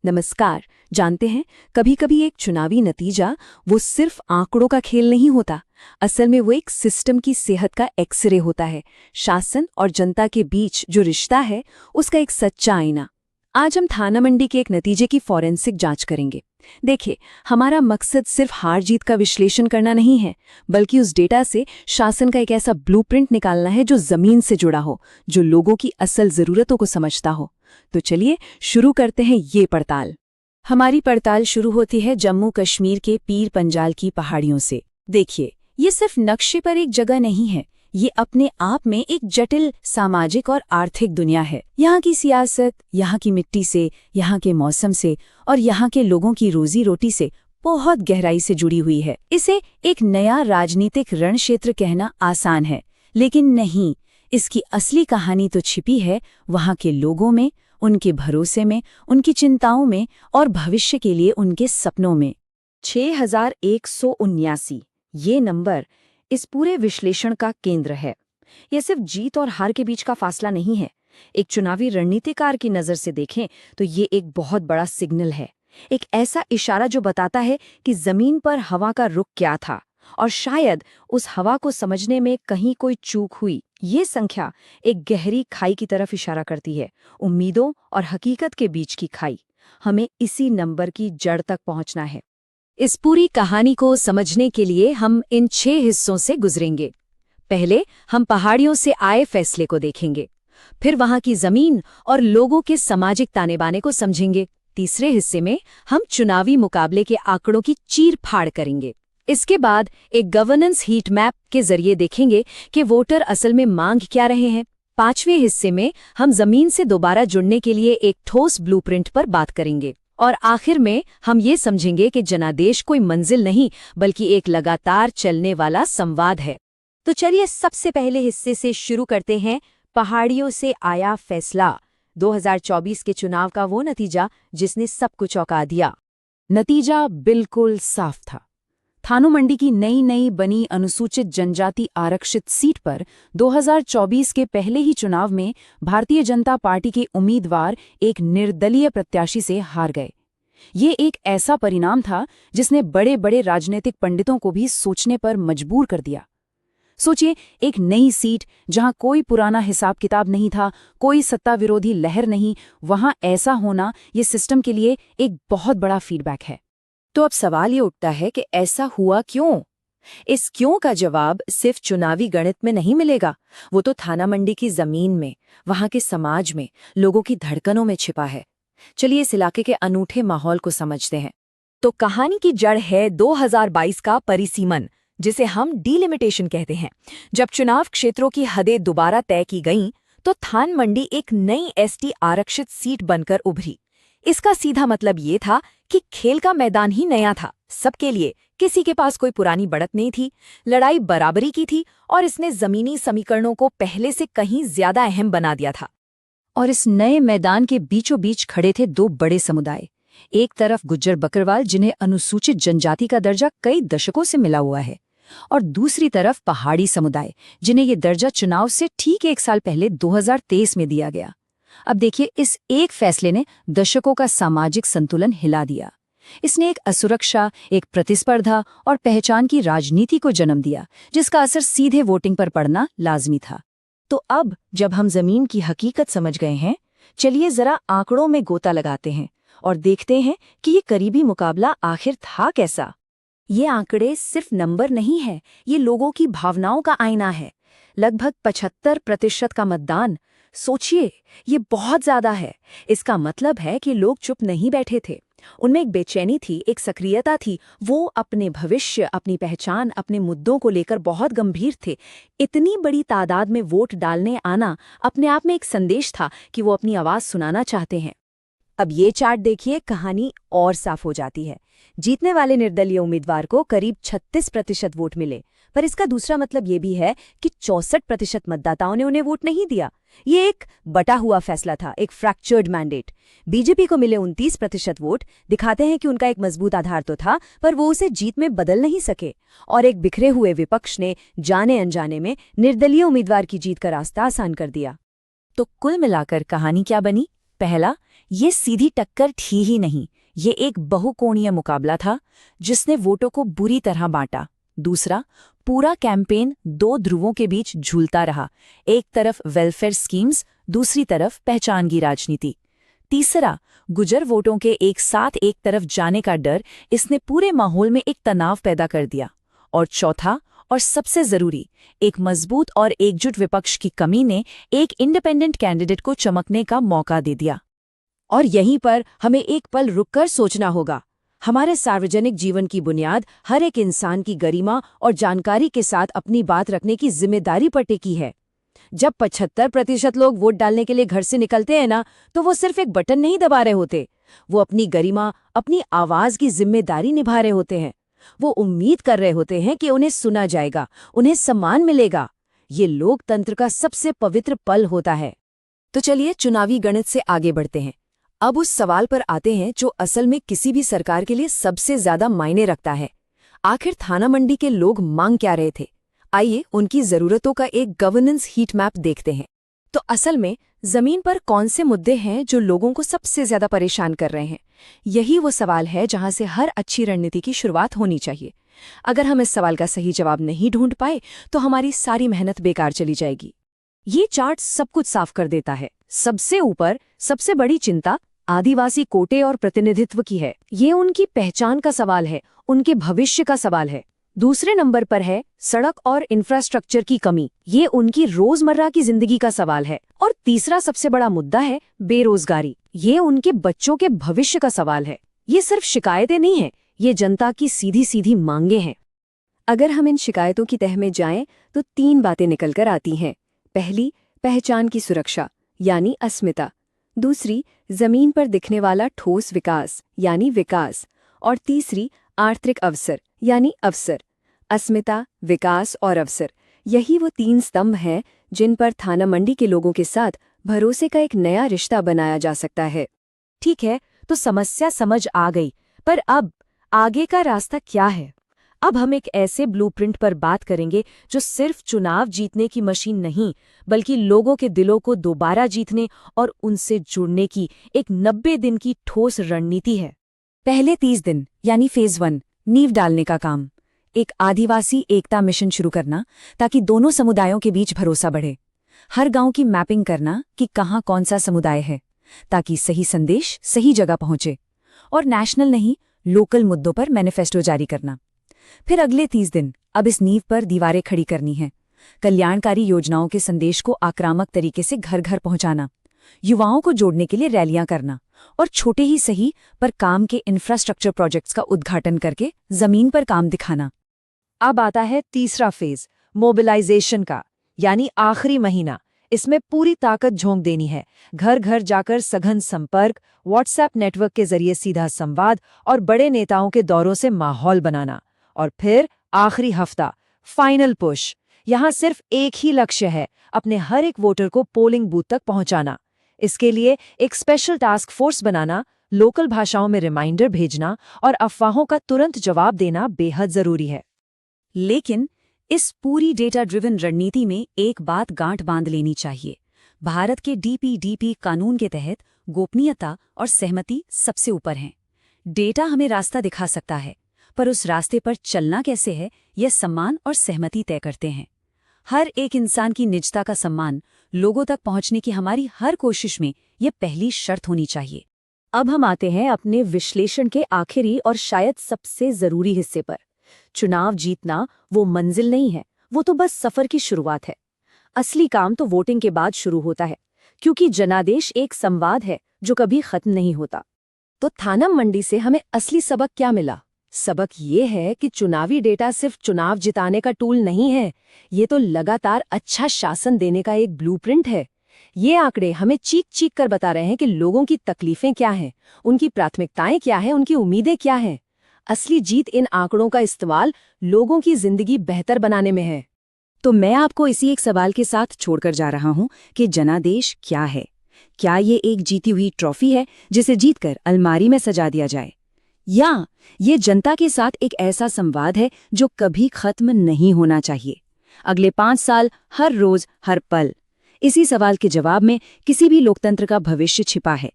नमस्कार। जानते हैं, कभी कभी एक चुनावी नतीजा वो सिर्फ आंकड़ों का खेल नहीं होता। असल में वो एक सिस्टम की सेहत का एक्सरे होता है। शासन और जनता के बीच जो रिश्ता है उसका एक सच्चा आईना। आज हम थाना मंडी के एक नतीजे की फॉरेंसिक जांच करेंगे। देखिए, हमारा मकसद सिर्फ हार जीत का विश्लेषण करना नहीं है, बल्कि उस डेटा से शासन का एक ऐसा ब्लूप्रिंट निकालना है जो जमीन से जुड़ा हो, जो लोगों की असल जरूरतों को समझता हो। तो चलिए शुरू करते हैं ये पड़ताल। हमारी पड़ताल शुरू होती है जम्मू कश्मीर के पीर पंजाल की पहाड़ियों से। देखिए, ये सिर्फ नक्शे पर एक जगह नहीं है, ये अपने आप में एक जटिल सामाजिक और आर्थिक दुनिया है। यहाँ की सियासत, यहाँ की मिट्टी से, यहाँ के मौसम से और यहाँ के लोगों की रोजी रोटी से बहुत गहराई से जुड़ी हुई है। इसे एक नया राजनीतिक रण क्षेत्र कहना आसान है, लेकिन नहीं, इसकी असली कहानी तो छिपी है वहाँ के लोगों में, उनके भरोसे में, उनकी चिंताओं में और भविष्य के लिए उनके सपनों में। 6179 ये नंबर इस पूरे विश्लेषण का केंद्र है। यह सिर्फ जीत और हार के बीच का फासला नहीं है। एक चुनावी रणनीतिकार की नज़र से देखें तो ये एक बहुत बड़ा सिग्नल है, एक ऐसा इशारा जो बताता है कि जमीन पर हवा का रुख क्या था और शायद उस हवा को समझने में कहीं कोई चूक हुई। ये संख्या एक गहरी खाई की तरफ इशारा करती है, उम्मीदों और हकीकत के बीच की खाई। हमें इसी नंबर की जड़ तक पहुंचना है। इस पूरी कहानी को समझने के लिए हम इन 6 हिस्सों से गुजरेंगे। पहले हम पहाड़ियों से आए फैसले को देखेंगे, फिर वहां की जमीन और लोगों के सामाजिक ताने-बाने को समझेंगे। तीसरे हिस्से में हम चुनावी मुकाबले के आंकड़ों की चीर-फाड़ करेंगे। इसके बाद एक गवर्नेंस हीट मैप के जरिए देखेंगे कि वोटर असल में मांग क्या रहे हैं। पांचवें हिस्से में हम जमीन से दोबारा जुड़ने के लिए एक ठोस ब्लूप्रिंट पर बात करेंगे और आखिर में हम ये समझेंगे कि जनादेश कोई मंजिल नहीं, बल्कि एक लगातार चलने वाला संवाद है। तो चलिए सबसे पहले हिस्से से शुरू करते हैं। पहाड़ियों से आया फैसला, 2024 के चुनाव का वो नतीजा जिसने सब कुछ चौंका दिया। नतीजा बिल्कुल साफ था। थानो मंडी की नई बनी अनुसूचित जनजाति आरक्षित सीट पर 2024 के पहले ही चुनाव में भारतीय जनता पार्टी के उम्मीदवार एक निर्दलीय प्रत्याशी से हार गए। ये एक ऐसा परिणाम था जिसने बड़े बड़े राजनीतिक पंडितों को भी सोचने पर मजबूर कर दिया। सोचिए, एक नई सीट जहां कोई पुराना हिसाब किताब नहीं था, कोई सत्ता विरोधी लहर नहीं, वहां ऐसा होना ये सिस्टम के लिए एक बहुत बड़ा फीडबैक है। तो अब सवाल ये उठता है कि ऐसा हुआ क्यों? इस क्यों का जवाब सिर्फ चुनावी गणित में नहीं मिलेगा, वो तो थाना मंडी की जमीन में, वहां के समाज में, लोगों की धड़कनों में छिपा है। चलिए इस इलाके के अनूठे माहौल को समझते हैं। तो कहानी की जड़ है 2022 का परिसीमन, जिसे हम डिलिमिटेशन कहते हैं। जब चुनाव क्षेत्रों की हदें दोबारा तय की गईं, तो थान मंडी एक नई एसटी आरक्षित सीट बनकर उभरी। इसका सीधा मतलब ये था कि खेल का मैदान ही नया था सबके लिए। किसी के पास कोई पुरानी बढ़त नहीं थी, लड़ाई बराबरी की थी और इसने जमीनी समीकरणों को पहले से कहीं ज्यादा अहम बना दिया था। और इस नए मैदान के बीचों बीच खड़े थे 2 बड़े समुदाय। एक तरफ गुज्जर बकरवाल, जिन्हें अनुसूचित जनजाति का दर्जा कई दशकों से मिला हुआ है, और दूसरी तरफ पहाड़ी समुदाय, जिन्हें ये दर्जा चुनाव से ठीक 1 साल पहले 2023 में दिया गया। अब देखिए, इस एक फैसले ने दशकों का सामाजिक संतुलन हिला दिया। इसने एक असुरक्षा, एक प्रतिस्पर्धा और पहचान की राजनीति को जन्म दिया, जिसका असर सीधे वोटिंग पर पड़ना लाजमी था। तो अब जब हम जमीन की हकीकत समझ गए हैं, चलिए जरा आंकड़ों में गोता लगाते हैं और देखते हैं कि ये करीबी मुकाबला आखिर था कैसा। ये आंकड़े सिर्फ नंबर नहीं है, ये लोगों की भावनाओं का आईना है। लगभग 75% का मतदान, सोचिए, ये बहुत ज्यादा है। इसका मतलब है कि लोग चुप नहीं बैठे थे, उनमें एक बेचैनी थी, एक सक्रियता थी। वो अपने भविष्य, अपनी पहचान, अपने मुद्दों को लेकर बहुत गंभीर थे। इतनी बड़ी तादाद में वोट डालने आना अपने आप में एक संदेश था कि वो अपनी आवाज सुनाना चाहते हैं। अब ये चार्ट देखिए, कहानी और साफ हो जाती है। जीतने वाले निर्दलीय उम्मीदवार को करीब 36% वोट मिले, पर इसका दूसरा मतलब ये भी है कि 64% मतदाताओं ने उन्हें वोट नहीं दिया। ये एक बटा हुआ फैसला था, एक फ्रैक्चर्ड मैंडेट। बीजेपी को मिले 29% वोट दिखाते हैं कि उनका एक मजबूत आधार तो था, पर वो उसे जीत में बदल नहीं सके। और एक बिखरे हुए विपक्ष ने जाने अनजाने में निर्दलीय उम्मीदवार की जीत का रास्ता आसान कर दिया। तो कुल मिलाकर कहानी क्या बनी? पहला, ये सीधी टक्कर थी ही नहीं, ये एक बहुकोणीय मुकाबला था जिसने वोटों को बुरी तरह बांटा। दूसरा, पूरा कैंपेन दो ध्रुवों के बीच झूलता रहा, एक तरफ वेलफेयर स्कीम्स, दूसरी तरफ पहचान की राजनीति। तीसरा, गुजर वोटों के एक साथ एक तरफ जाने का डर, इसने पूरे माहौल में एक तनाव पैदा कर दिया। और चौथा और सबसे जरूरी, एक मजबूत और एकजुट विपक्ष की कमी ने एक इंडिपेंडेंट कैंडिडेट को चमकने का मौका दे दिया। और यहीं पर हमें एक पल रुककर सोचना होगा। हमारे सार्वजनिक जीवन की बुनियाद हर एक इंसान की गरिमा और जानकारी के साथ अपनी बात रखने की जिम्मेदारी पर टिकी है। जब 75% लोग वोट डालने के लिए घर से निकलते हैं ना, तो वो सिर्फ एक बटन नहीं दबा रहे होते, वो अपनी गरिमा, अपनी आवाज की जिम्मेदारी निभा रहे होते हैं। वो उम्मीद कर रहे होते हैं कि उन्हें सुना जाएगा, उन्हें सम्मान मिलेगा। ये लोकतंत्र का सबसे पवित्र पल होता है। तो चलिए चुनावी गणित से आगे बढ़ते हैं। अब उस सवाल पर आते हैं जो असल में किसी भी सरकार के लिए सबसे ज्यादा मायने रखता है। आखिर थाना मंडी के लोग मांग क्या रहे थे? आइए उनकी जरूरतों का एक गवर्नेंस हीट मैप देखते हैं। तो असल में जमीन पर कौन से मुद्दे हैं जो लोगों को सबसे ज्यादा परेशान कर रहे हैं? यही वो सवाल है जहां से हर अच्छी रणनीति की शुरुआत होनी चाहिए। अगर हम इस सवाल का सही जवाब नहीं ढूंढ पाए तो हमारी सारी मेहनत बेकार चली जाएगी। ये चार्ट सब कुछ साफ कर देता है। सबसे ऊपर सबसे बड़ी चिंता आदिवासी कोटे और प्रतिनिधित्व की है। ये उनकी पहचान का सवाल है, उनके भविष्य का सवाल है। दूसरे नंबर पर है सड़क और इंफ्रास्ट्रक्चर की कमी। ये उनकी रोजमर्रा की जिंदगी का सवाल है। और तीसरा सबसे बड़ा मुद्दा है बेरोजगारी। ये उनके बच्चों के भविष्य का सवाल है। ये सिर्फ शिकायतें नहीं हैं, ये जनता की सीधी सीधी मांगे हैं। अगर हम इन शिकायतों की तह में जाएं तो 3 बातें निकलकर आती हैं। पहली, पहचान की सुरक्षा यानी अस्मिता। दूसरी, जमीन पर दिखने वाला ठोस विकास यानी विकास। और तीसरी, आर्थिक अवसर यानी अवसर। अस्मिता, विकास और अवसर, यही वो 3 स्तंभ हैं जिन पर थाना मंडी के लोगों के साथ भरोसे का एक नया रिश्ता बनाया जा सकता है। ठीक है, तो समस्या समझ आ गई, पर अब आगे का रास्ता क्या है? अब हम एक ऐसे ब्लूप्रिंट पर बात करेंगे जो सिर्फ चुनाव जीतने की मशीन नहीं, बल्कि लोगों के दिलों को दोबारा जीतने और उनसे जुड़ने की एक 90 दिन की ठोस रणनीति है। पहले 30 दिन यानी फेज 1, नींव डालने का काम। एक आदिवासी एकता मिशन शुरू करना ताकि दोनों समुदायों के बीच भरोसा बढ़े। हर गांव की मैपिंग करना कि कहाँ कौन सा समुदाय है, ताकि सही संदेश सही जगह पहुंचे। और नेशनल नहीं, लोकल मुद्दों पर मैनिफेस्टो जारी करना। फिर अगले 30 दिन अब इस नींव पर दीवारें खड़ी करनी हैं। कल्याणकारी योजनाओं के संदेश को आक्रामक तरीके से घर घर पहुंचाना, युवाओं को जोड़ने के लिए रैलियां करना और छोटे ही सही पर काम के इंफ्रास्ट्रक्चर प्रोजेक्ट्स का उद्घाटन करके जमीन पर काम दिखाना। अब आता है तीसरा फेज, मोबिलाइजेशन का, यानी आखिरी महीना। इसमें पूरी ताकत झोंक देनी है। घर घर जाकर सघन संपर्क, व्हाट्सएप नेटवर्क के जरिए सीधा संवाद और बड़े नेताओं के दौरों से माहौल बनाना। और फिर आखिरी हफ्ता, फाइनल पुश। यहां सिर्फ एक ही लक्ष्य है, अपने हर एक वोटर को पोलिंग बूथ तक पहुंचाना। इसके लिए एक स्पेशल टास्क फोर्स बनाना, लोकल भाषाओं में रिमाइंडर भेजना और अफवाहों का तुरंत जवाब देना बेहद जरूरी है। लेकिन इस पूरी डेटा ड्रिवन रणनीति में एक बात गांठ बांध लेनी चाहिए। भारत के डीपीडीपी कानून के तहत गोपनीयता और सहमति सबसे ऊपर हैं। डेटा हमें रास्ता दिखा सकता है, पर उस रास्ते पर चलना कैसे है, यह सम्मान और सहमति तय करते हैं। हर एक इंसान की निजता का सम्मान, लोगों तक पहुंचने की हमारी हर कोशिश में यह पहली शर्त होनी चाहिए। अब हम आते हैं अपने विश्लेषण के आखिरी और शायद सबसे जरूरी हिस्से पर। चुनाव जीतना वो मंजिल नहीं है, वो तो बस सफर की शुरुआत है। असली काम तो वोटिंग के बाद शुरू होता है, क्योंकि जनादेश एक संवाद है जो कभी खत्म नहीं होता। तो थाना मंडी से हमें असली सबक क्या मिला? सबक ये है कि चुनावी डेटा सिर्फ चुनाव जिताने का टूल नहीं है, ये तो लगातार अच्छा शासन देने का एक ब्लूप्रिंट है। ये आंकड़े हमें चीख चीख कर बता रहे हैं कि लोगों की तकलीफें क्या हैं, उनकी प्राथमिकताएं क्या हैं, उनकी उम्मीदें क्या हैं। असली जीत इन आंकड़ों का इस्तेमाल लोगों की जिंदगी बेहतर बनाने में है। तो मैं आपको इसी एक सवाल के साथ छोड़कर जा रहा हूं कि जनादेश क्या है? क्या ये एक जीती हुई ट्रॉफी है जिसे जीतकर अलमारी में सजा दिया जाए, या ये जनता के साथ एक ऐसा संवाद है जो कभी खत्म नहीं होना चाहिए? अगले 5 साल, हर रोज, हर पल, इसी सवाल के जवाब में किसी भी लोकतंत्र का भविष्य छिपा है।